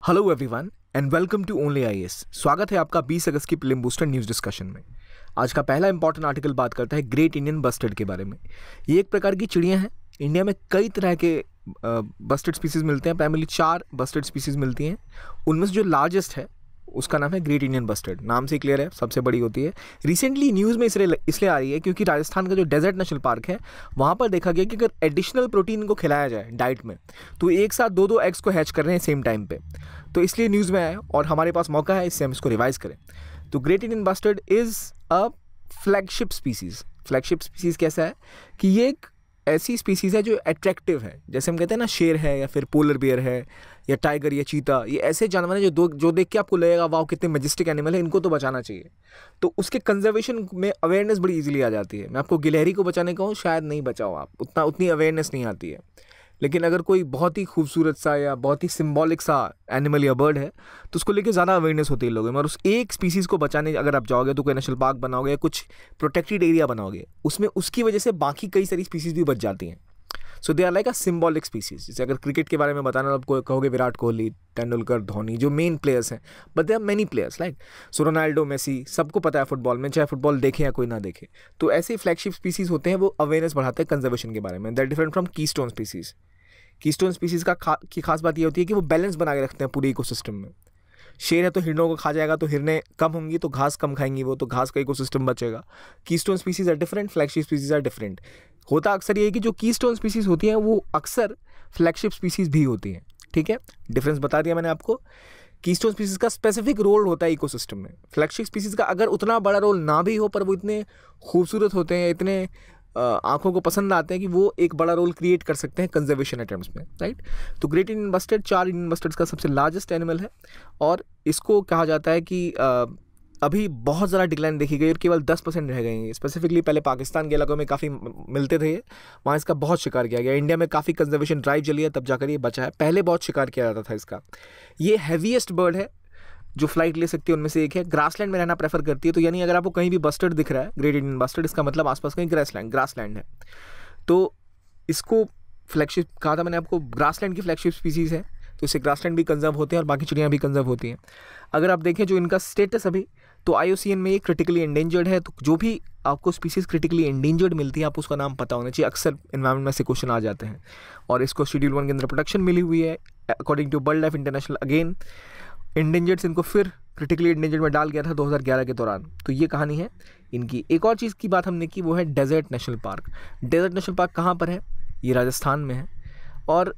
Hello everyone and welcome to Only IAS. स्वागत है आपका 20 अगस्त की प्रीलिम बूस्टर न्यूज़ डिस्कशन में। आज का पहला इंपॉर्टेंट आर्टिकल बात करता है ग्रेट इंडियन बस्टर्ड के बारे में। ये एक प्रकार की चिड़िया है। इंडिया में कई तरह के बस्टर्ड स्पीसीज मिलते हैं। प्राइमरली 4 बस्टर्ड स्पीसीज मिलती हैं। उनमें से जो लार्जेस्ट है उसका नाम है ग्रेट इंडियन बस्टर्ड। नाम से क्लियर है, सबसे बड़ी होती है। रिसेंटली न्यूज़ में इसलिए आ रही है क्योंकि राजस्थान का जो डेजर्ट नेशनल पार्क है वहाँ पर देखा गया कि अगर एडिशनल प्रोटीन को खिलाया जाए डाइट में तो एक साथ दो एग्स को हैच कर रहे हैं सेम टाइम पे। तो इसलिए न्यूज़ में आया और हमारे पास मौका है इससे हम इसको रिवाइज करें। तो great Indian bustard is a flagship species. Flagship species कैसा है कि ये एक ऐसी स्पीसीज़ है जो अट्रैक्टिव है। जैसे हम कहते हैं ना, शेर है या फिर पोलर बियर है या टाइगर या चीता, ये ऐसे जानवर हैं जो देख के आपको लगेगा वाह कितने मैजेस्टिक एनिमल है, इनको तो बचाना चाहिए। तो उसके कंजर्वेशन में अवेयरनेस बड़ी इजीली आ जाती है। मैं आपको गिलहरी को बचाने कहूँ शायद नहीं बचाओ आप, उतनी अवेयरनेस नहीं आती है। लेकिन अगर कोई बहुत ही खूबसूरत सा या बहुत ही सिंबॉलिक सा एनिमल या बर्ड है तो उसको लेके ज़्यादा अवेयरनेस होती है लोगों में। और उस एक स्पीसीज़ को बचाने अगर आप जाओगे तो कोई नेशनल पार्क बनाओगे या कुछ प्रोटेक्टेड एरिया बनाओगे, उसमें उसकी वजह से बाकी कई सारी स्पीसीज़ भी बच जाती हैं। So they are like a symbolic species. जैसे अगर क्रिकेट के बारे में बताना तो आपको कहोगे विराट कोहली, तेंदुलकर, धोनी जो मेन प्लेयर्स हैं, but they are many players like so Ronaldo, Messi, सबको पता है फुटबॉल में, चाहे फुटबॉल देखे या कोई ना देखे। तो ऐसे फ्लैगशिप स्पीसीज होते हैं, वो अवेयरनेस बढ़ाते हैं कंजर्वेशन के बारे में। That different from keystone species. Keystone species की खास बात ये होती है कि वो बैलेंस बना के रखते हैं पूरे इकोसिस्टम में। शेर है तो हिरणों को खा जाएगा, तो हिरनें कम होंगी तो घास कम खाएंगी वो, तो घास का इकोसिस्टम बचेगा। Keystone species are different, flagship species are different. होता अक्सर ये है कि जो कीस्टोन स्पीसीज होती हैं वो अक्सर फ्लैगशिप स्पीसीज भी होती हैं। ठीक है, डिफरेंस बता दिया मैंने आपको। कीस्टोन स्पीसीज का स्पेसिफिक रोल होता है इकोसिस्टम में। फ्लैगशिप स्पीसीज का अगर उतना बड़ा रोल ना भी हो पर वो इतने खूबसूरत होते हैं, इतने आंखों को पसंद आते हैं कि वो एक बड़ा रोल क्रिएट कर सकते हैं कंजर्वेशन अटेम्प्ट्स में, राइट। तो great Indian bustard 4 Indian bustards का सबसे लार्जेस्ट एनिमल है और इसको कहा जाता है कि अभी बहुत ज़्यादा डिक्लाइन देखी गई और केवल 10% रह गए हैं। स्पेसिफिकली पहले पाकिस्तान के इलाकों में काफ़ी मिलते थे, वहाँ इसका बहुत शिकार किया गया। इंडिया में काफ़ी कंजर्वेशन ड्राइव चली है तब जाकर ये बचा है, पहले बहुत शिकार किया जाता था इसका। ये हैवीएस्ट बर्ड है जो फ्लाइट ले सकती है उनमें से एक है। ग्रासलैंड में रहना प्रेफर करती है। तो यानी अगर आपको कहीं भी बस्टर्ड दिख रहा है, ग्रेट इंडियन बस्टर्ड, इसका मतलब आसपास कहीं ग्रासलैंड है। तो इसको फ्लैगशिप कहा था मैंने आपको, ग्रासलैंड की फ्लैगशिप स्पीसीज़ है। तो इससे ग्रासलैंड भी कंजर्व होते हैं और बाकी चिड़ियाँ भी कंजर्व होती हैं। अगर आप देखें जो इनका स्टेटस अभी, तो IUCN में ये क्रिटिकली एंडेंजर्ड है। तो जो भी आपको स्पीसीज़ क्रिटिकली एंडेंजर्ड मिलती है, आपको उसका नाम पता होना चाहिए। अक्सर एनवायरमेंट में से क्वेश्चन आ जाते हैं। और इसको शेड्यूल 1 के अंदर प्रोटेक्शन मिली हुई है according to World Life International. Again endangered से इनको फिर क्रिटिकली एंडेंजर्ड में डाल गया था 2011 के दौरान। तो ये कहानी है इनकी। एक और चीज़ की बात हमने की, वो है Desert National Park. Desert National Park कहाँ पर है? ये राजस्थान में है और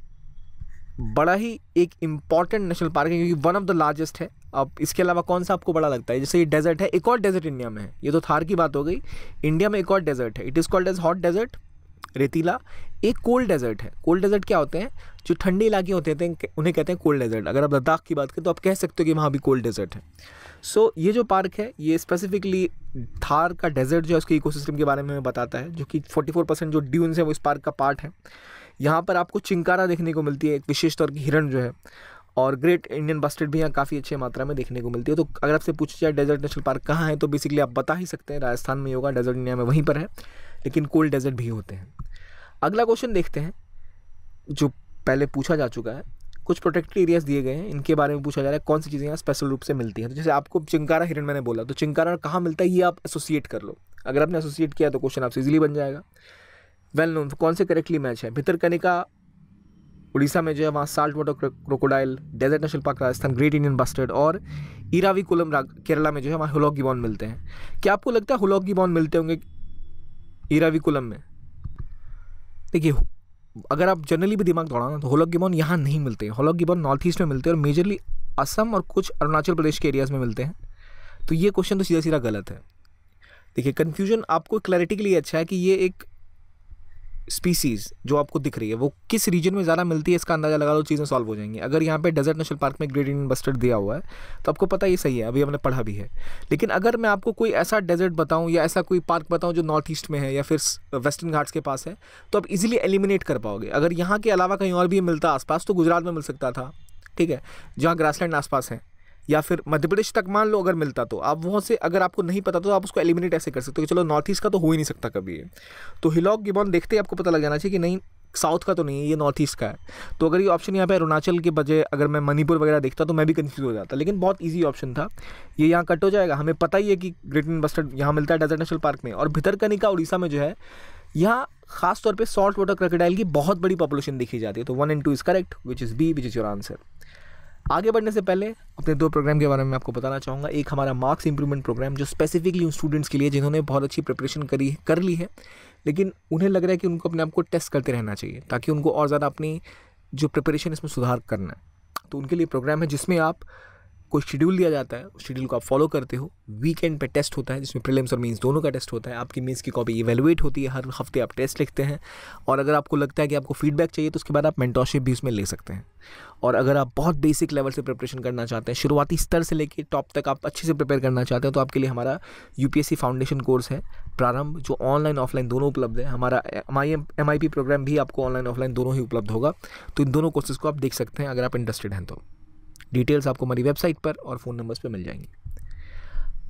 बड़ा ही एक इम्पॉर्टेंट नेशनल पार्क है क्योंकि वन ऑफ द लार्जेस्ट है। अब इसके अलावा कौन सा आपको बड़ा लगता है? जैसे ये डेजर्ट है, एक और डेजर्ट इंडिया में है। ये तो थार की बात हो गई, इंडिया में एक और डेजर्ट है। It is called as hot desert, रेतीला। एक कोल्ड डेजर्ट है। कोल्ड डेजर्ट क्या होते हैं? जो ठंडे इलाके होते हैं उन्हें कहते हैं कोल्ड डेजर्ट। अगर आप लद्दाख की बात करें तो आप कह सकते हो कि वहाँ भी कोल्ड डेजर्ट है। सो ये जो पार्क है ये स्पेसिफिकली थार का डेजर्ट जो है उसके इकोसिस्टम के बारे में बताता है, जो कि 44% जो ड्यून्स है वो इस पार्क का पार्ट है। यहाँ पर आपको चिंकारा देखने को मिलती है, एक विशेष तौर की हिरण जो है। और ग्रेट इंडियन बस्टर्ड भी यहाँ काफ़ी अच्छी मात्रा में देखने को मिलती है। तो अगर आपसे पूछा जाए डेजर्ट नेशनल पार्क कहाँ है तो बेसिकली आप बता ही सकते हैं राजस्थान में होगा, डेजर्ट इंडिया में वहीं पर है। लेकिन कोल्ड डेजर्ट भी होते हैं। अगला क्वेश्चन देखते हैं जो पहले पूछा जा चुका है। कुछ प्रोटेक्टेड एरियाज दिए गए हैं, इनके बारे में पूछा जा रहा है कौन सी चीज़ें यहाँ स्पेशल रूप से मिलती हैं। तो जैसे आपको चिंकारा हिरण मैंने बोला, तो चिंकारा कहाँ मिलता है ये आप एसोसिएट कर लो। अगर आपने एसोसिएट किया तो क्वेश्चन आपसे इजीली बन जाएगा। वेल नोन कौन से करेक्टली मैच है? भितरकनिका उड़ीसा में जो है वहाँ salt water crocodile, Desert National Park Rajasthan, Great Indian Bustard. और इराविकुलम केरला में जो है वहाँ हुलॉक गिबॉन मिलते हैं। क्या आपको लगता है हुलॉक गिबॉन मिलते होंगे इराविकुलम में? देखिए अगर आप जनरली भी दिमाग दौड़ाना तो हुलॉक गिबॉन यहाँ नहीं मिलते हैं। हुलॉक गिबॉन नॉर्थ ईस्ट में मिलते हैं और मेजरली असम और कुछ अरुणाचल प्रदेश के एरियाज़ में मिलते हैं। तो ये क्वेश्चन तो सीधा सीधा गलत है। देखिए कन्फ्यूजन आपको क्लैरिटी के लिए अच्छा है कि ये एक स्पीसीज़ जो आपको दिख रही है वो किस रीजन में ज़्यादा मिलती है, इसका अंदाज़ा लगा लो, चीज़ें सॉल्व हो जाएंगी। अगर यहाँ पे डेजर्ट नेशनल पार्क में ग्रेट इंडियन बस्टर्ड दिया हुआ है तो आपको पता ये सही है, अभी हमने पढ़ा भी है। लेकिन अगर मैं आपको कोई ऐसा डेजर्ट बताऊँ या ऐसा कोई पार्क बताऊँ जो नॉर्थ ईस्ट में है या फिर वेस्टर्न घाट्स के पास है तो आप इजीली एलिमिनेट कर पाओगे। अगर यहाँ के अलावा कहीं और भी मिलता आसपास तो गुजरात में मिल सकता था, ठीक है, जहाँ ग्रासलैंड आसपास है, या फिर मध्य प्रदेश तक मान लो अगर मिलता तो आप वहाँ से, अगर आपको नहीं पता तो आप उसको एलिमिनेट ऐसे कर सकते हो कि चलो नॉर्थ ईस्ट का तो हो ही नहीं सकता कभी ये। तो हुलॉक गिबॉन देखते ही आपको पता लग जाना चाहिए कि नहीं, साउथ का तो नहीं है, ये नॉर्थ ईस्ट का है। तो अगर ये ऑप्शन यहाँ पे अरुणाचल के बजाय अगर मैं मणिपुर वगैरह देखता तो मैं भी कंफ्यूज हो जाता, लेकिन बहुत इजी ऑप्शन था, ये यहाँ कट हो जाएगा। हमें पता ही है कि ग्रेट इंडियन बस्टर्ड यहाँ मिलता है डेजर्ट नेशनल पार्क में, और भितरकनिका उड़ीसा में जो है, यहाँ खास तौर पे सॉल्ट वाटर क्रोकोडाइल की बहुत बड़ी पॉपुलेशन देखी जाती है। तो 1 and 2 is correct, which is B, which is your answer. आगे बढ़ने से पहले अपने 2 प्रोग्राम के बारे में आपको बताना चाहूँगा। एक हमारा मार्क्स इंप्रूवमेंट प्रोग्राम, जो स्पेसिफिकली उन स्टूडेंट्स के लिए जिन्होंने बहुत अच्छी प्रिपरेशन कर ली है, लेकिन उन्हें लग रहा है कि उनको अपने आप को टेस्ट करते रहना चाहिए ताकि उनको और ज़्यादा अपनी जो प्रिपरेशन इसमें सुधार करना है। तो उनके लिए प्रोग्राम है जिसमें आप कोई शेड्यूल दिया जाता है, उस शेड्यूल को आप फॉलो करते हो। वीकेंड पे टेस्ट होता है जिसमें प्रीलिम्स और मेंस दोनों का टेस्ट होता है। आपकी मेंस की कॉपी इवैल्यूएट होती है, हर हफ्ते आप टेस्ट लिखते हैं, और अगर आपको लगता है कि आपको फीडबैक चाहिए तो उसके बाद आप मेंटरशिप भी उसमें ले सकते हैं। और अगर आप बहुत बेसिक लेवल से प्रिपरेशन करना चाहते हैं, शुरुआती स्तर से लेकर टॉप तक आप अच्छे से प्रिपेयर करना चाहते हैं, तो आपके लिए हमारा यूपीएससी फाउंडेशन कोर्स है प्रारंभ, जो ऑनलाइन ऑफलाइन दोनों उपलब्ध है। हमारा MIP प्रोग्राम भी आपको ऑनलाइन ऑफलाइन दोनों ही उपलब्ध होगा। तो इन दोनों कोर्सेज को आप देख सकते हैं अगर आप इंटरेस्टेड हैं तो। डिटेल्स आपको हमारी वेबसाइट पर और फ़ोन नंबर्स पर मिल जाएंगी।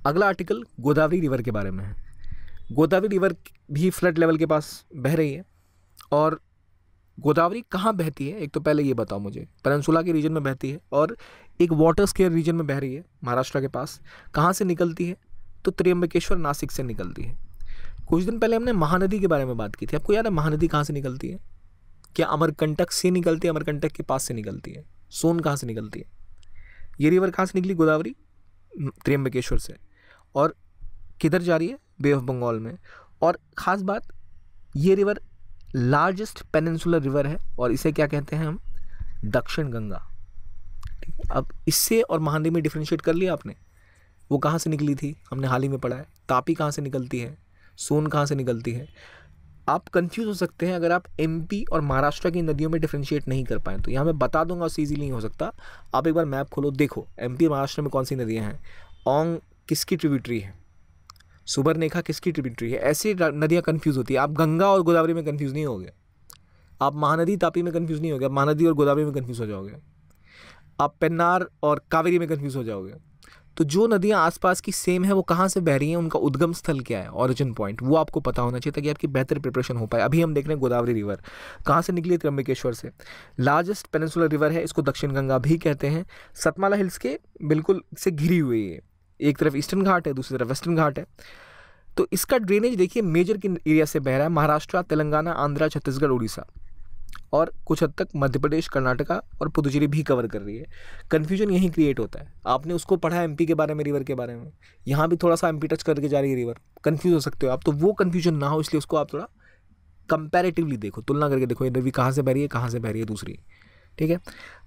अगला आर्टिकल गोदावरी रिवर के बारे में है। गोदावरी रिवर भी फ्लड लेवल के पास बह रही है। और गोदावरी कहाँ बहती है, एक तो पहले ये बताओ मुझे। पेनिनसुला के रीजन में बहती है और एक वाटर स्केयर रीजन में बह रही है, महाराष्ट्र के पास। कहाँ से निकलती है, तो त्र्यंबकेश्वर नासिक से निकलती है। कुछ दिन पहले हमने महानदी के बारे में बात की थी, आपको याद है महानदी कहाँ से निकलती है? क्या अमरकंटक से निकलती है? अमरकंटक के पास से निकलती है। सोन कहाँ से निकलती है? ये रिवर कहाँ से निकली? गोदावरी त्र्यंबकेश्वर से। और किधर जा रही है? बे ऑफ बंगाल में। और ख़ास बात, ये रिवर लार्जेस्ट पेनिनसुलर रिवर है और इसे क्या कहते हैं हम? दक्षिण गंगा। ठीक है, अब इससे और महानदी में डिफ्रेंशिएट कर लिया आपने। वो कहाँ से निकली थी, हमने हाल ही में पढ़ा है। तापी कहाँ से निकलती है, सोन कहाँ से निकलती है। आप कंफ्यूज हो सकते हैं अगर आप एमपी और महाराष्ट्र की नदियों में डिफ्रेंशिएट नहीं कर पाएँ तो। यहाँ मैं बता दूंगा, उससे ईजीली नहीं हो सकता। आप एक बार मैप खोलो, देखो एमपी और महाराष्ट्र में कौन सी नदियाँ हैं। ओंग किसकी ट्रिब्यूटरी है, सुबर्णरेखा किसकी ट्रिब्यूटरी है। ऐसी नदियाँ कन्फ्यूज़ होती है। आप गंगा और गोदावरी में कन्फ्यूज़ नहीं होगे, आप महानदी तापी में कन्फ्यूज़ नहीं होगे, आप महानदी और गोदावरी में कन्फ्यूज़ हो जाओगे, आप पेन्नार और कावेरी में कन्फ्यूज़ हो जाओगे। तो जो नदियाँ आसपास की सेम है वो कहाँ से बह रही हैं, उनका उद्गम स्थल क्या है, ओरिजिन पॉइंट, वो आपको पता होना चाहिए ताकि आपकी बेहतर प्रिपरेशन हो पाए। अभी हम देख रहे हैं गोदावरी रिवर कहाँ से निकली है? त्र्यंबकेश्वर से। लार्जेस्ट पेनिनसुलर रिवर है, इसको दक्षिण गंगा भी कहते हैं। सतमाला हिल्स के बिल्कुल से घिरी हुई है, एक तरफ ईस्टर्न घाट है, दूसरी तरफ वेस्टर्न घाट है। तो इसका ड्रेनेज देखिए मेजर किन एरिया से बह रहा है? महाराष्ट्र, तेलंगाना, आंध्रा, छत्तीसगढ़, उड़ीसा और कुछ हद तक मध्य प्रदेश, कर्नाटका और पुदुचेरी भी कवर कर रही है। कन्फ्यूजन यहीं क्रिएट होता है। आपने उसको पढ़ा है एमपी के बारे में, रिवर के बारे में, यहाँ भी थोड़ा सा एमपी टच करके जा रही है रिवर, कन्फ्यूज हो सकते हो आप। तो वो कन्फ्यूजन ना हो इसलिए उसको आप थोड़ा कंपैरेटिवली देखो, तुलना करके देखो ये नदी कहाँ से बह रही है, कहाँ से बह रही है दूसरी। ठीक है,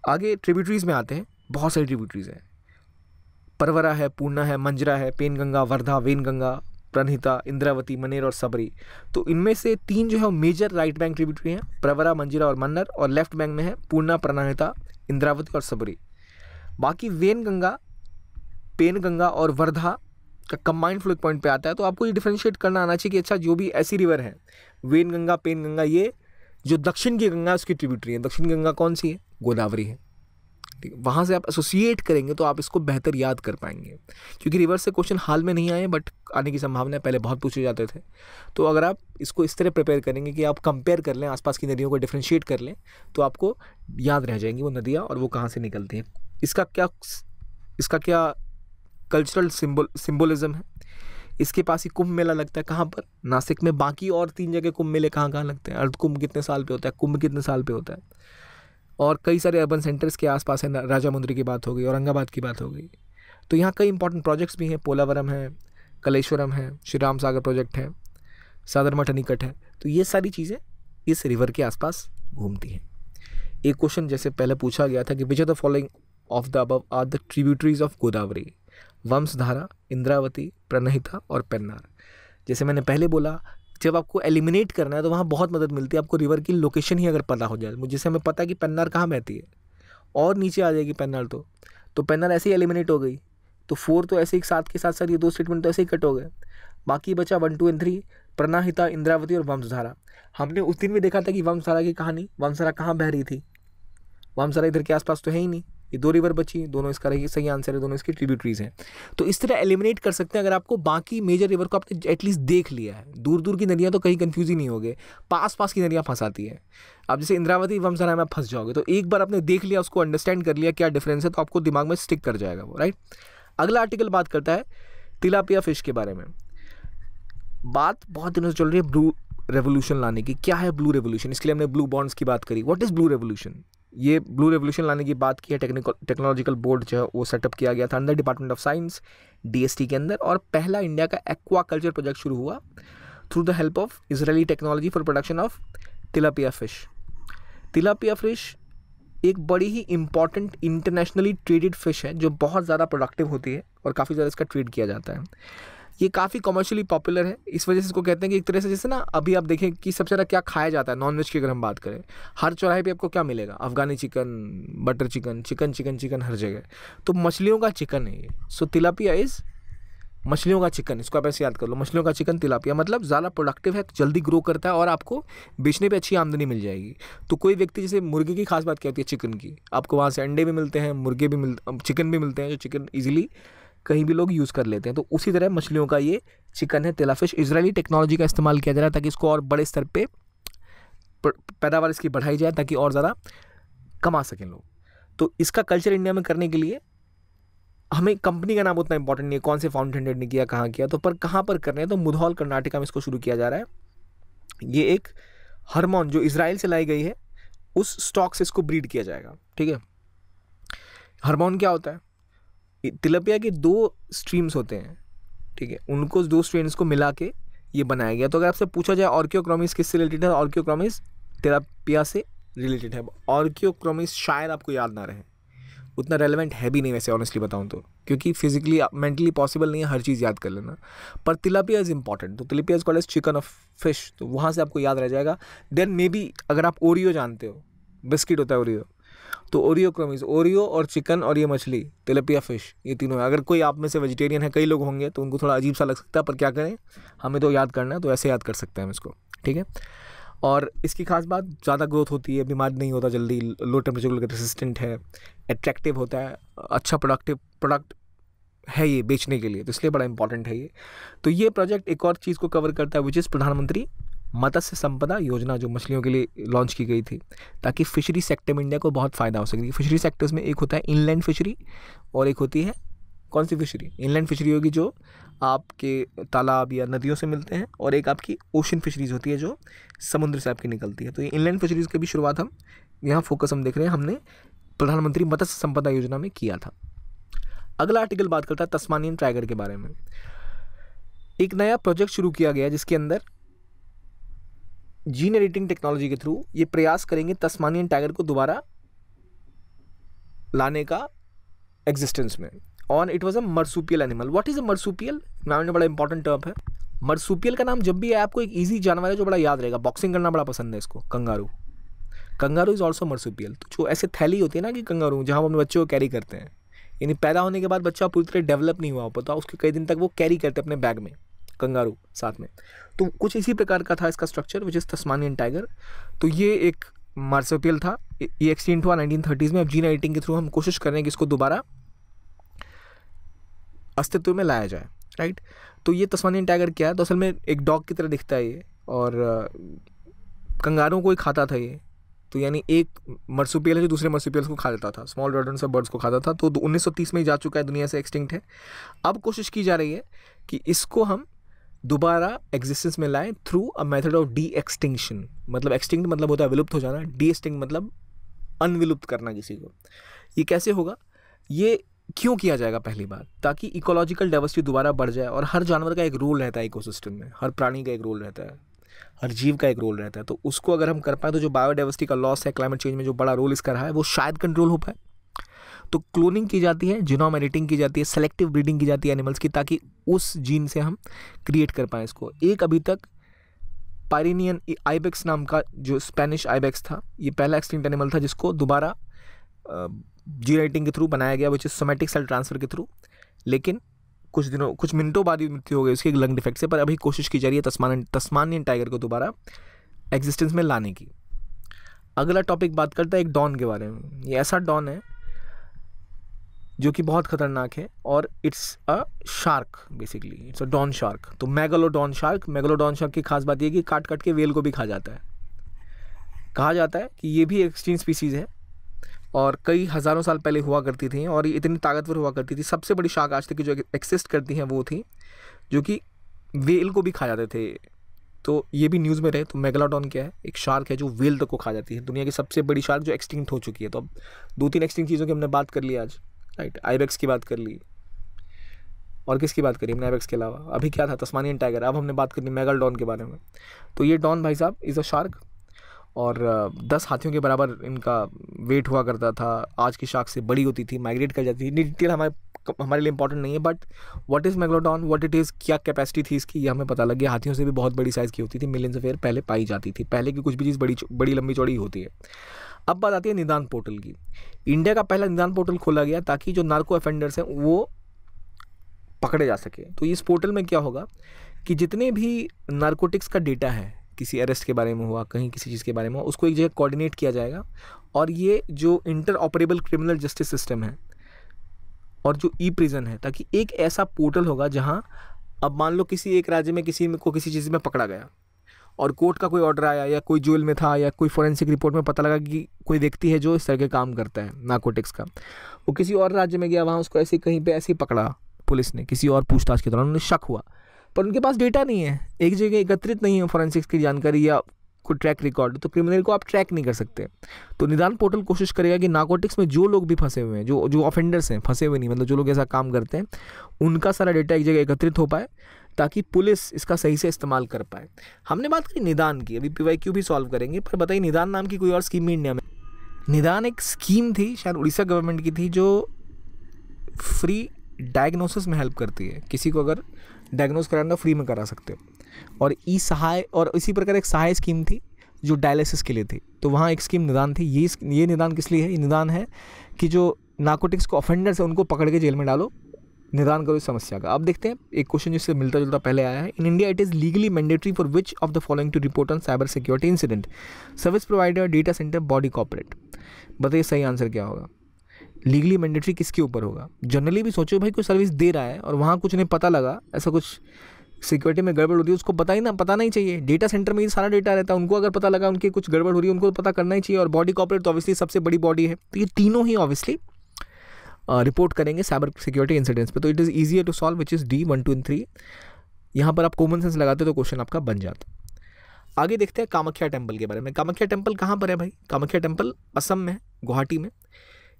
आगे ट्रिब्यूटरीज में आते हैं। बहुत सारी ट्रिब्यूटरीज हैं, परवरा है, पूर्णा है, मंजरा है, पेनगंगा, वर्धा, वेनगंगा, प्रणहिता, इंद्रावती, मनेर और सबरी। तो इनमें से 3 जो है मेजर राइट बैंक ट्रिब्यूटरी हैं, प्रवरा, मंजिरा और मन्नर, और लेफ्ट बैंक में है पूर्णा, प्रणहिता, इंद्रावती और सबरी। बाकी वेनगंगा, पेनगंगा और वर्धा का कंबाइंड फ्लो पॉइंट पे आता है। तो आपको ये डिफरेंशिएट करना आना चाहिए कि अच्छा जो भी ऐसी रिवर है, वेनगंगा, पेनगंगा, ये जो दक्षिण की गंगा उसकी ट्रिब्यूटरी है। दक्षिण गंगा कौन सी है? गोदावरी है। ठीक है, वहाँ से आप एसोसिएट करेंगे तो आप इसको बेहतर याद कर पाएंगे, क्योंकि रिवर से क्वेश्चन हाल में नहीं आए बट आने की संभावना है, पहले बहुत पूछे जाते थे। तो अगर आप इसको इस तरह प्रिपेयर करेंगे कि आप कंपेयर कर लें, आसपास की नदियों को डिफ्रेंशिएट कर लें, तो आपको याद रह जाएंगी वो नदियाँ और वो कहाँ से निकलती हैं। इसका क्या कल्चरल सिम्बोलिज्म है। इसके पास ही कुंभ मेला लगता है, कहाँ पर? नासिक में। बाकी और 3 जगह कुंभ मेले कहाँ कहाँ लगते हैं? अर्ध कुंभ कितने साल पे होता है, कुंभ कितने साल पे होता है। और कई सारे अर्बन सेंटर्स के आसपास है, राजामुंद्री की बात हो गई, औरंगाबाद की बात हो गई। तो यहाँ कई इंपॉर्टेंट प्रोजेक्ट्स भी हैं, पोलावरम है, कलेश्वरम है, श्री राम सागर प्रोजेक्ट है, सादरमठ निकट है। तो ये सारी चीज़ें इस रिवर के आसपास घूमती हैं। एक क्वेश्चन जैसे पहले पूछा गया था कि which are the following of the above are the tributaries of Godavari? Vamsadhara, Indravati, Pranahita और पेन्नार। जैसे मैंने पहले बोला, जब आपको एलिमिनेट करना है तो वहाँ बहुत मदद मिलती है आपको, रिवर की लोकेशन ही अगर पता हो जाए। जैसे हमें पता है कि पेन्नार कहाँ बहती है और नीचे आ जाएगी पेन्नार, तो पेन्नार ऐसे ही एलिमिनेट हो गई। तो 4 तो ऐसे ही साथ के साथ ये 2 स्टेटमेंट तो ऐसे ही कट हो गए। बाकी बचा 1, 2 और 3, प्रणहिता, इंद्रावती और वंशधारा। हमने उस दिन भी देखा था कि वंशधारा की कहानी, वंशधारा कहाँ बह रही थी? वंशधारा इधर के आसपास तो है ही नहीं, ये 2 रिवर बची, दोनों इसका रही सही आंसर है, दोनों इसकी ट्रिब्यूटरीज हैं। तो इस तरह एलिमिनेट कर सकते हैं अगर आपको बाकी मेजर रिवर को आपने एटलीस्ट देख लिया है। दूर दूर की नदियाँ तो कहीं कन्फ्यूज ही नहीं होगे, पास पास की नदियाँ फंसाती है। आप जैसे इंद्रावती वमसरा में फंस जाओगे, तो एक बार आपने देख लिया, उसको अंडरस्टैंड कर लिया क्या डिफरेंस है, तो आपको दिमाग में स्टिक कर जाएगा वो, राइट। अगला आर्टिकल बात करता है तिलापिया फिश के बारे में। बात बहुत दिनों से चल रही है ब्लू रेवोल्यूशन लाने की। क्या है ब्लू रेवोल्यूशन? इसके लिए हमने ब्लू बॉन्ड्स की बात करी। What is blue revolution? ये ब्लू रेवोल्यूशन लाने की बात की है, टेक्नोलॉजिकल बोर्ड जो है वो सेटअप किया गया था under department of science DST के अंदर, और पहला इंडिया का एक्वा कल्चर प्रोजेक्ट शुरू हुआ through the help of Israeli technology for production of tilapia fish. Tilapia fish एक बड़ी ही इंपॉर्टेंट इंटरनेशनली ट्रेडेड फिश है जो बहुत ज़्यादा प्रोडक्टिव होती है और काफ़ी ज़्यादा इसका ट्रेड किया जाता है। ये काफ़ी कमर्शियली पॉपुलर है, इस वजह से इसको कहते हैं कि एक तरह से जैसे ना अभी आप देखें कि सबसे ज़्यादा क्या खाया जाता है नॉनवेज की अगर हम बात करें, हर चौराहे पे आपको क्या मिलेगा? Afghani chicken, butter chicken, chicken chicken chicken हर जगह। तो मछलियों का चिकन है ये। सो तिलापिया इज़ मछलियों का चिकन, इसको आप ऐसे याद कर लो, मछलियों का चिकन तिलापिया। मतलब ज़्यादा प्रोडक्टिव है, जल्दी ग्रो करता है और आपको बेचने पे अच्छी आमदनी मिल जाएगी। तो कोई व्यक्ति, जैसे मुर्गे की खास बात क्या होती है चिकन की, आपको वहाँ से अंडे भी मिलते हैं, मुर्गे भी चिकन भी मिलते हैं, जो चिकन ईजिली कहीं भी लोग यूज़ कर लेते हैं। तो उसी तरह मछलियों का ये चिकन है तिलाफिश। इजरायली टेक्नोलॉजी का इस्तेमाल किया जा रहा है ताकि इसको और बड़े स्तर पे पैदावार इसकी बढ़ाई जाए ताकि और ज़्यादा कमा सकें लोग। तो इसका कल्चर इंडिया में करने के लिए हमें कंपनी का नाम उतना इंपॉर्टेंट नहीं है, कौन से फाउंडेशन ने किया, कहाँ किया, तो पर कहाँ पर करने हैं, तो मुधौल कर्नाटका में इसको शुरू किया जा रहा है। ये एक हार्मोन जो इजराइल से लाई गई है उस स्टॉक से इसको ब्रीड किया जाएगा, ठीक है। हार्मोन क्या होता है? तिलापिया के 2 स्ट्रीम्स होते हैं, ठीक है, उनको 2 स्ट्रेन्स को मिला के ये बनाया गया। तो अगर आपसे पूछा जाए ऑर्कियोक्रोमिस किससे रिलेटेड है, ऑर्कियोक्रोमिस तिलापिया से रिलेटेड है। ऑर्कियोक्रोमिस शायद आपको याद ना रहे, उतना रेलेवेंट है भी नहीं वैसे ऑनेस्टली बताऊं तो, क्योंकि फिजिकली मेंटली पॉसिबल नहीं है हर चीज़ याद कर लेना। पर तिलापिया इज़ इंपॉर्टेंट। तो tilapia is called as chicken of fish, तो वहाँ से आपको याद रह जाएगा। देन मे बी अगर आप ओरियो जानते हो, बिस्किट होता है ओरियो, तो ओरियोक्रोमिस, ओरियो और चिकन और ये मछली तिलापिया फिश, ये तीनों है। अगर कोई आप में से वेजिटेरियन है, कई लोग होंगे तो उनको थोड़ा अजीब सा लग सकता है, पर क्या करें, हमें तो याद करना है, तो ऐसे याद कर सकते हैं हम इसको, ठीक है। और इसकी खास बात ज़्यादा ग्रोथ होती है, बीमार नहीं होता जल्दी, लो टेम्परेचर रेसिस्टेंट है, अट्रैक्टिव होता है, अच्छा प्रोडक्ट है ये बेचने के लिए, तो इसलिए बड़ा इंपॉर्टेंट है ये। तो ये प्रोजेक्ट एक और चीज़ को कवर करता है विच इज़ प्रधानमंत्री मत्स्य संपदा योजना, जो मछलियों के लिए लॉन्च की गई थी ताकि फिशरी सेक्टर में इंडिया को बहुत फ़ायदा हो सके। फिशरी सेक्टर्स में एक होता है इनलैंड फिशरी और एक होती है कौन सी फिशरी? इनलैंड फिशरी होगी जो आपके तालाब या नदियों से मिलते हैं, और एक आपकी ओशन फिशरीज़ होती है जो समुद्र से आपकी निकलती है। तो ये इनलैंड फिशरीज़ की भी शुरुआत हम यहाँ फोकस हम देख रहे हैं, हमने प्रधानमंत्री मत्स्य संपदा योजना में किया था। अगला आर्टिकल बात करता है तस्मानियन टाइगर के बारे में। एक नया प्रोजेक्ट शुरू किया गया जिसके अंदर जीन एडिटिंग टेक्नोलॉजी के थ्रू ये प्रयास करेंगे तस्मानियन टाइगर को दोबारा लाने का एग्जिस्टेंस में। और it was a marsupial animal. What is a marsupial? नाम में बड़ा इंपॉर्टेंट टर्म है। मर्सूपियल का नाम जब भी है आपको एक इजी जानवर है जो बड़ा याद रहेगा, बॉक्सिंग करना बड़ा पसंद है इसको, kangaroo. Kangaroo is also marsupial. तो जो ऐसे थैली होती है ना कि कंगारू, जहाँ हम अपने बच्चों को कैरी करते हैं, यानी पैदा होने के बाद बच्चा पूरी तरह डेवलप नहीं हुआ होता, उसके कई दिन तक वो कैरी करते हैं अपने बैग में कंगारू साथ में। तो कुछ इसी प्रकार का था इसका structure which is Tasmanian tiger. तो ये एक मार्सुपियल था, ये एक्सटिंक्ट हुआ 1930s में। अब जीन एडिटिंग के थ्रू हम कोशिश कर रहे हैं कि इसको दोबारा अस्तित्व में लाया जाए, राइट। तो ये तस्मानियन टाइगर क्या है? तो असल में एक डॉग की तरह दिखता है ये, और कंगारों को ही खाता था ये। तो यानी एक मर्सूपियल है जो दूसरे मर्सूपियल्स को खा लेता था, स्मॉल रोडेंट्स और बर्ड्स को खाता था। तो 1930 में ही जा चुका है, दुनिया से एक्सटिंक्ट है। अब कोशिश की जा रही है कि इसको हम दोबारा एग्जिस्टेंस में लाएं through a method of D extinction. मतलब एक्सटिंक्ट मतलब होता है विलुप्त हो जाना, डी एक्सटिंक्ट मतलब अनविलुप्त करना किसी को। ये कैसे होगा? ये क्यों किया जाएगा? पहली बात, ताकि इकोलॉजिकल डाइवर्सिटी दोबारा बढ़ जाए। और हर जानवर का एक रोल रहता है इकोसिस्टम में, हर प्राणी का एक रोल रहता है, हर जीव का एक रोल रहता है। तो उसको अगर हम कर पाए तो जो बायोडाइवर्सिटी का लॉस है क्लाइमेट चेंज में जो बड़ा रोल इसका रहा है वो शायद कंट्रोल हो पाए। तो क्लोनिंग की जाती है, जीनोम एडिटिंग की जाती है, सेलेक्टिव ब्रीडिंग की जाती है एनिमल्स की, ताकि उस जीन से हम क्रिएट कर पाएँ इसको। एक अभी तक पायरेनियन आइबेक्स नाम का जो स्पेनिश आइबेक्स था, ये पहला एक्सटिंक्ट एनिमल था जिसको दोबारा जीन एडिटिंग के थ्रू बनाया गया, which is somatic cell transfer के थ्रू। लेकिन कुछ मिनटों बाद ही मृत्यु हो गई उसकी एक लंग डिफेक्ट से। पर अभी कोशिश की जा रही है तस्मानियन टाइगर को दोबारा एग्जिस्टेंस में लाने की। अगला टॉपिक बात करता है एक डॉन के बारे में। ये ऐसा डॉन है जो कि बहुत ख़तरनाक है, और it's a shark, basically it's a don shark. तो मेगालोडॉन शार्क की खास बात ये कि काट काट के वेल को भी खा जाता है। कहा जाता है कि ये भी एक्सटिंक्ट स्पीसीज़ है और कई हज़ारों साल पहले हुआ करती थी, और ये इतनी ताकतवर हुआ करती थी। सबसे बड़ी शार्क आज तक की जो एक्सिस्ट करती हैं वो थी जो कि वेल को भी खा जाते थे। तो ये भी न्यूज़ में रहे। तो मेगालोडॉन क्या है? एक शार्क है जो वेल तक को खा जाती है, दुनिया की सबसे बड़ी शार्क जो एक्सटिंक्ट हो चुकी है। तो अब 2-3 एक्सटिंक्ट चीज़ों की हमने बात कर ली आज, राइट। आइबेक्स की बात कर ली, और किसकी बात करी हमने आइबेक्स के अलावा? अभी क्या था? Tasmanian tiger. अब हमने बात करनी मेगालोडॉन के बारे में। तो ये डॉन भाई साहब इज़ अ शार्क, और 10 हाथियों के बराबर इनका वेट हुआ करता था। आज की शार्क से बड़ी होती थी, माइग्रेट कर जाती थी। डिटेल हमारे लिए इंपॉर्टेंट नहीं है, but what is megalodon, what it is, क्या कैपेसिटी थी इसकी, ये हमें पता लग गया। हाथियों से भी बहुत बड़ी साइज़ की होती थी, मिलियंस ऑफ ईयर पहले पाई जाती थी। पहले की कुछ भी चीज़ बड़ी लंबी चौड़ी होती है। अब बात आती है निदान पोर्टल की। इंडिया का पहला निदान पोर्टल खोला गया ताकि जो नार्को ऑफेंडर्स हैं वो पकड़े जा सके। तो इस पोर्टल में क्या होगा कि जितने भी नार्कोटिक्स का डेटा है, किसी अरेस्ट के बारे में हुआ, कहीं किसी चीज़ के बारे में हुआ, उसको एक जगह कोऑर्डिनेट किया जाएगा। और ये जो inter operable criminal justice system है और जो ई प्रिजन है, ताकि एक ऐसा पोर्टल होगा जहां अब मान लो किसी एक राज्य में किसी को किसी चीज़ में पकड़ा गया और कोर्ट का कोई ऑर्डर आया, या कोई जेल में था, या कोई फोरेंसिक रिपोर्ट में पता लगा कि कोई व्यक्ति है जो इस तरह के काम करता है नार्कोटिक्स का, वो किसी और राज्य में गया, वहाँ उसको ऐसे कहीं पे ऐसे ही पकड़ा पुलिस ने, किसी और पूछताछ के दौरान उन्हें शक हुआ, पर उनके पास डेटा नहीं है, एक जगह एकत्रित नहीं है फोरेंसिक्स की जानकारी या कोई ट्रैक रिकॉर्ड, तो क्रिमिनल को आप ट्रैक नहीं कर सकते। तो निदान पोर्टल कोशिश करेगा कि नार्कोटिक्स में जो लोग भी फंसे हुए हैं, जो ऑफेंडर्स हैं, फंसे हुए नहीं मतलब जो लोग ऐसा काम करते हैं, उनका सारा डेटा एक जगह एकत्रित हो पाए ताकि पुलिस इसका सही से इस्तेमाल कर पाए। हमने बात करी निदान की, अभी PYQ भी सॉल्व करेंगे, पर बताइए निदान नाम की कोई और स्कीम भी इंडिया में? निदान एक स्कीम थी, शायद उड़ीसा गवर्नमेंट की थी, जो फ्री डायग्नोसिस में हेल्प करती है। किसी को अगर डायग्नोस कराना फ्री में करा सकते हो। और ई सहाय, और इसी प्रकार एक सहाय स्कीम थी जो डायलिसिस के लिए थी। तो वहाँ एक स्कीम निदान थी। ये निदान किस लिए है? ये निदान है कि जो नार्कोटिक्स को ऑफेंडर्स है उनको पकड़ के जेल में डालो, निदान करो इस समस्या का। अब देखते हैं एक क्वेश्चन जिससे मिलता जुलता पहले आया है। In India it is legally mandatory for which of the following to report on cyber security incident? Service provider, data centre, body corporate. बताइए सही आंसर क्या होगा? लीगली मैंडेटरी किसके ऊपर होगा? जनरली भी सोचो भाई कोई सर्विस दे रहा है और वहाँ कुछ नहीं पता लगा, ऐसा कुछ सिक्योरिटी में गड़बड़ होती है, उसको पता नहीं चाहिए। डेटा सेंटर में ही सारा डेटा रहता है, उनको अगर पता लगा उनकी कुछ गड़बड़ हो रही है उनको पता करना ही चाहिए। और बॉडी कॉर्पोरेट तो ऑब्वियसली सबसे बड़ी बॉडी है। तो ये तीनों ही ऑब्वियसली रिपोर्ट करेंगे साइबर सिक्योरिटी इंसिडेंट्स पे। तो it is easier to solve which is D 1, 2 and 3। यहाँ पर आप कॉमन सेंस लगाते तो क्वेश्चन आपका बन जाता। आगे देखते हैं कामाख्या टेम्पल के बारे में। कामाख्या टेम्पल कहाँ पर है भाई? कामाख्या टेम्पल असम में, गुवाहाटी में।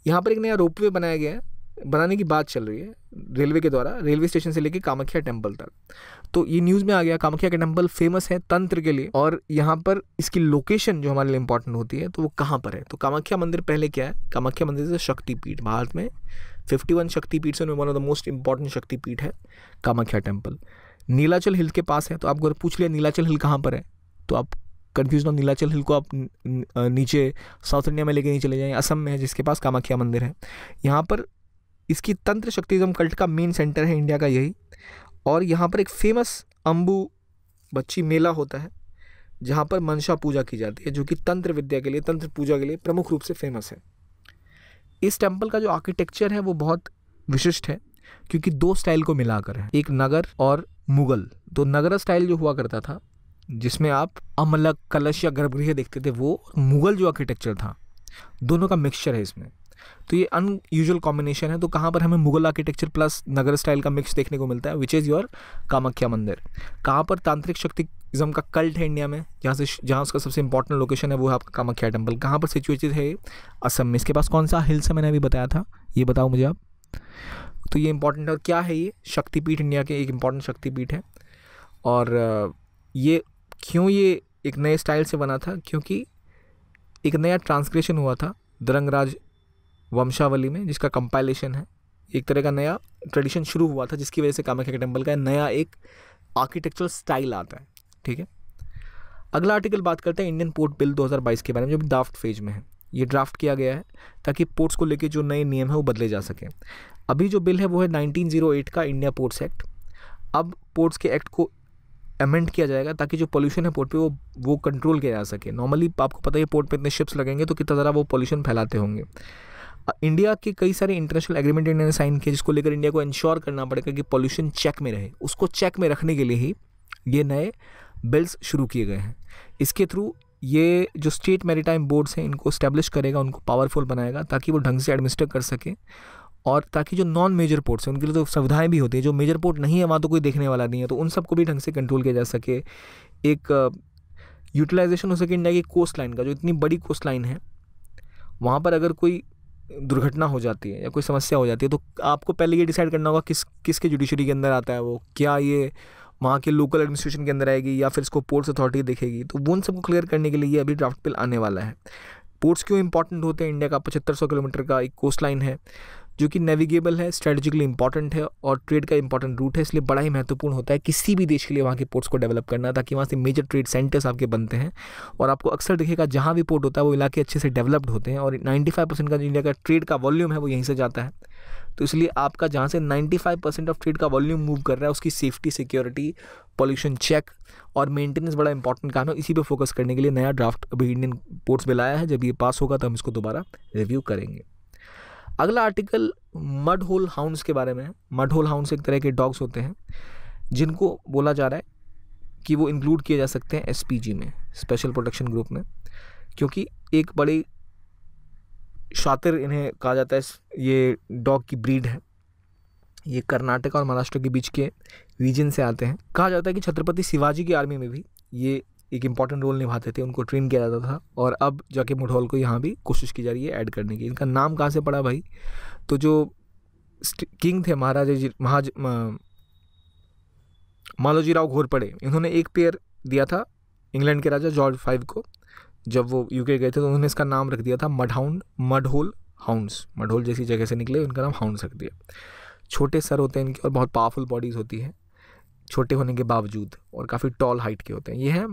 यहाँ पर एक नया रोपवे बनाया गया है, बनाने की बात चल रही है रेलवे के द्वारा, रेलवे स्टेशन से लेके कामाख्या टेम्पल तक। तो ये न्यूज़ में आ गया। कामाख्या का टेम्पल फेमस है तंत्र के लिए, और यहाँ पर इसकी लोकेशन जो हमारे लिए इंपॉर्टेंट होती है, तो वो कहाँ पर है? तो कामाख्या मंदिर पहले क्या है? कामाख्या मंदिर से शक्तिपीठ, भारत में 51 शक्तिपीठ से one of the most important शक्तिपीठ है कामाख्या टेम्पल। नीलाचल हिल के पास है। तो आपको पूछ लिया नीलाचल हिल कहाँ पर है, तो आप कन्फ्यूज हो। नीलाचल हिल को आप नीचे साउथ इंडिया में लेके नहीं चले जाएं, असम में है, जिसके पास कामाख्या मंदिर है। यहाँ पर इसकी तंत्र शक्तिज्म कल्ट का मेन सेंटर है इंडिया का यही। और यहाँ पर एक फेमस अम्बु बच्ची मेला होता है जहाँ पर मनसा पूजा की जाती है, जो कि तंत्र विद्या के लिए, तंत्र पूजा के लिए प्रमुख रूप से फेमस है। इस टेम्पल का जो आर्किटेक्चर है वो बहुत विशिष्ट है, क्योंकि 2 स्टाइल को मिलाकर है, एक नगर और मुगल। तो नगर स्टाइल जो हुआ करता था जिसमें आप अमलक, कलश या गर्भगृह देखते थे, वो मुगल जो आर्किटेक्चर था, दोनों का मिक्सचर है इसमें। तो ये अनयूजुअल कॉम्बिनेशन है। तो कहाँ पर हमें मुगल आर्किटेक्चर प्लस नगर स्टाइल का मिक्स देखने को मिलता है, विच इज़ योर कामाख्या मंदिर। कहाँ पर तांत्रिक शक्तिज्म का कल्ट है इंडिया में, जहाँ उसका सबसे इंपॉर्टेंट लोकेशन है वो है आपका कामाख्या टेम्पल। कहाँ पर सिचुएटेड है? असम में। इसके पास कौन सा हिल्स है, मैंने अभी बताया था, ये बताओ मुझे आप। तो ये इंपॉर्टेंट है। और क्या है ये? शक्तिपीठ, इंडिया के एक इंपॉर्टेंट शक्तिपीठ है। और ये क्यों ये एक नए स्टाइल से बना था? क्योंकि एक नया ट्रांसग्रेशन हुआ था दरंगराज वंशावली में, जिसका कंपाइलेशन है, एक तरह का नया ट्रेडिशन शुरू हुआ था, जिसकी वजह से कामाख्या टेम्पल का नया एक आर्किटेक्चरल स्टाइल आता है। ठीक है, अगला आर्टिकल बात करते हैं इंडियन पोर्ट बिल 2022 के बारे में, जो ड्राफ्ट फेज में है। ये ड्राफ्ट किया गया है ताकि पोर्ट्स को लेके जो नए नियम है वो बदले जा सकें। अभी जो बिल है वो है 1908 का इंडिया पोर्ट्स एक्ट। अब पोर्ट्स के एक्ट को अमेंड किया जाएगा ताकि जो पोल्यूशन है पोर्ट पे वो कंट्रोल किया जा सके। नॉर्मली आपको पता है पोर्ट पे इतने शिप्स लगेंगे तो कितना ज़रा वो पोल्यूशन फैलाते होंगे। इंडिया के कई सारे इंटरनेशनल एग्रीमेंट इंडिया ने साइन किए जिसको लेकर इंडिया को इंश्योर करना पड़ेगा कि पॉल्यूशन चेक में रहे। उसको चेक में रखने के लिए ही ये नए बिल्स शुरू किए गए हैं। इसके थ्रू ये जो स्टेट मैरीटाइम बोर्ड्स हैं इनको इस्टेब्लिश करेगा, उनको पावरफुल बनाएगा ताकि वो ढंग से एडमिनिस्टर कर सके, और ताकि जो नॉन मेजर पोर्ट्स हैं उनके लिए तो सुविधाएं भी होती है, जो मेजर पोर्ट नहीं है वहाँ तो कोई देखने वाला नहीं है, तो उन सबको भी ढंग से कंट्रोल किया जा सके। एक यूटिलाइजेशन हो सके इंडिया की कोस्ट लाइन का, जो इतनी बड़ी कोस्ट लाइन है वहाँ पर अगर कोई दुर्घटना हो जाती है या कोई समस्या हो जाती है तो आपको पहले ये डिसाइड करना होगा किसके जुडिशरी के अंदर आता है वो, क्या ये वहाँ के लोकल एडमिनिस्ट्रेशन के अंदर आएगी या फिर इसको पोर्ट्स अथॉरिटी देखेगी। तो वो उन सबको क्लियर करने के लिए ये अभी ड्राफ्ट बिल आने वाला है। पोर्ट्स क्यों इंपॉर्टेंट होते हैं? इंडिया का 7500 किलोमीटर का एक कोस्ट लाइन है जो कि नेविगेबल है, स्ट्रेटेजिकली इंपॉर्टेंट है और ट्रेड का इंपॉर्टेंट रूट है, इसलिए बड़ा ही महत्वपूर्ण होता है किसी भी देश के लिए वहाँ के पोर्ट्स को डेवलप करना, ताकि वहाँ से मेजर ट्रेड सेंटर्स आपके बनते हैं। और आपको अक्सर दिखेगा जहाँ भी पोर्ट होता है वो इलाके अच्छे से डेवलप्ड होते हैं और 95% का जो इंडिया का ट्रेड का वॉल्यूम है वो यहीं से जाता है। तो इसलिए आपका जहाँ से 95% ऑफ ट्रेड का वॉल्यूम मूव कर रहा है उसकी सेफ्टी, सिक्योरिटी, पॉल्यूशन चेक और मेंटेनेंस बड़ा इंपॉर्टेंट काम है। इसी पे फोकस करने के लिए नया ड्राफ्ट अभी इंडियन पोर्ट्स बिल आया है। जब ये पास होगा तो हम इसको दोबारा रिव्यू करेंगे। अगला आर्टिकल मड होल हाउंड्स के बारे में है। मड होल हाउंड्स एक तरह के डॉग्स होते हैं जिनको बोला जा रहा है कि वो इंक्लूड किए जा सकते हैं एसपीजी में, स्पेशल प्रोटेक्शन ग्रुप में, क्योंकि एक बड़ी शातिर इन्हें कहा जाता है। ये डॉग की ब्रीड है, ये कर्नाटक और महाराष्ट्र के बीच के रीजन से आते हैं। कहा जाता है कि छत्रपति शिवाजी की आर्मी में भी ये एक इम्पॉर्टेंट रोल निभाते थे, उनको ट्रेन किया जाता था और अब जाके मुढौल को यहाँ भी कोशिश की जा रही है ऐड करने की। इनका नाम कहाँ से पड़ा भाई? तो जो किंग थे मालोजीराव घोरपड़े, इन्होंने एक पेयर दिया था इंग्लैंड के राजा जॉर्ज V को। जब वो यूके गए थे तो उन्होंने इसका नाम रख दिया था मड होल हाउंड्स। मड जैसी जगह से निकले, उनका नाम हाउंड्स रख दिया। छोटे सर होते हैं इनके और बहुत पावरफुल बॉडीज़ होती है छोटे होने के बावजूद, और काफ़ी टॉल हाइट के होते हैं। ये है,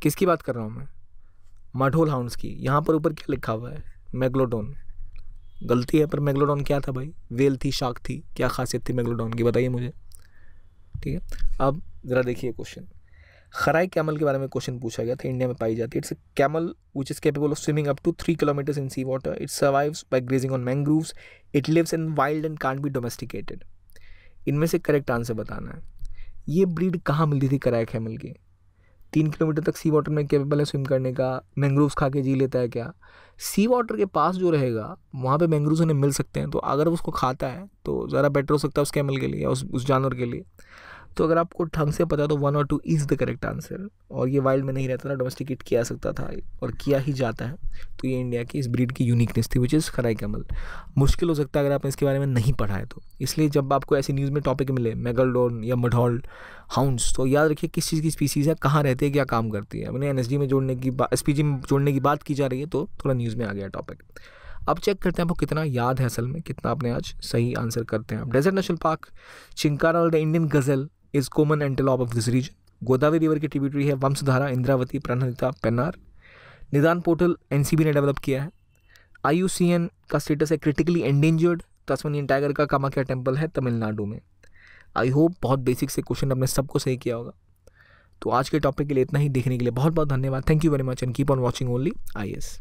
किसकी बात कर रहा हूँ मैं? मड होल हाउंड्स की। यहाँ पर ऊपर क्या लिखा हुआ है? मेगलोडोन। गलती है, पर मेगलोडोन क्या था भाई? वेल थी, शार्क थी? क्या खासियत थी मेगलोडोन की, बताइए मुझे। ठीक है, अब ज़रा देखिए क्वेश्चन। खराई कैमल के बारे में क्वेश्चन पूछा गया था। इंडिया में पाई जाती है। It's a camel which is capable of swimming up to 3 kilometres in sea water. It survives by grazing on mangroves. It lives in wild and can't be domesticated. इनमें से करेक्ट आंसर बताना है। ये breed कहाँ मिलती थी कराई camel की? 3 किलोमीटर तक सी वाटर में कैपेबल है स्विम करने का। मैंग्रोव्स खा के जी लेता है क्या? सी वाटर के पास जो रहेगा वहाँ पे मैंग्रोव्स उन्हें मिल सकते हैं, तो अगर वो उसको खाता है तो ज़रा बेटर हो सकता है उस कैमल के लिए या उस जानवर के लिए। तो अगर आपको ढंग से पता है तो 1 और 2 इज़ द करेक्ट आंसर। और ये वाइल्ड में नहीं रहता था, डोमेस्टिकेट किया सकता था और किया ही जाता है। तो ये इंडिया की इस ब्रीड की यूनिकनेस थी, विच इज़ खराई कैमल। मुश्किल हो सकता है अगर आपने इसके बारे में नहीं पढ़ा है तो। इसलिए जब आपको ऐसी न्यूज़ में टॉपिक मिले मेगलोडोन या मड होल हाउंड्स, तो याद रखिए किस चीज़ की स्पीसीज़ है, कहाँ रहती है, क्या काम करती है। अपने एनएसजी में जोड़ने की एसपीजी में जोड़ने की बात की जा रही है तो थोड़ा न्यूज़ में आ गया टॉपिक। अब चेक करते हैं आपको कितना याद है असल में, कितना आपने आज सही आंसर करते हैं आप। डेजर्ट नेशनल पार्क चिंकारा और the Indian gazelle is common antelope of this region. Godavari river की ट्रिब्यूटरी है वंशधारा, इंद्रावती, प्रणहिता, पेन्नार। निदान पोर्टल एनसीबी ने डेवलप किया है। IUCN का स्टेटस है क्रिटिकली एंडेंजर्ड। तस्मानियन टाइगर का कामाख्या टेम्पल है तमिलनाडु में। आई होप बहुत बेसिक से क्वेश्चन आपने सबको सही किया होगा। तो आज के टॉपिक के लिए इतना ही। देखने के लिए बहुत बहुत धन्यवाद। Thank you very much and keep on watching only IAS।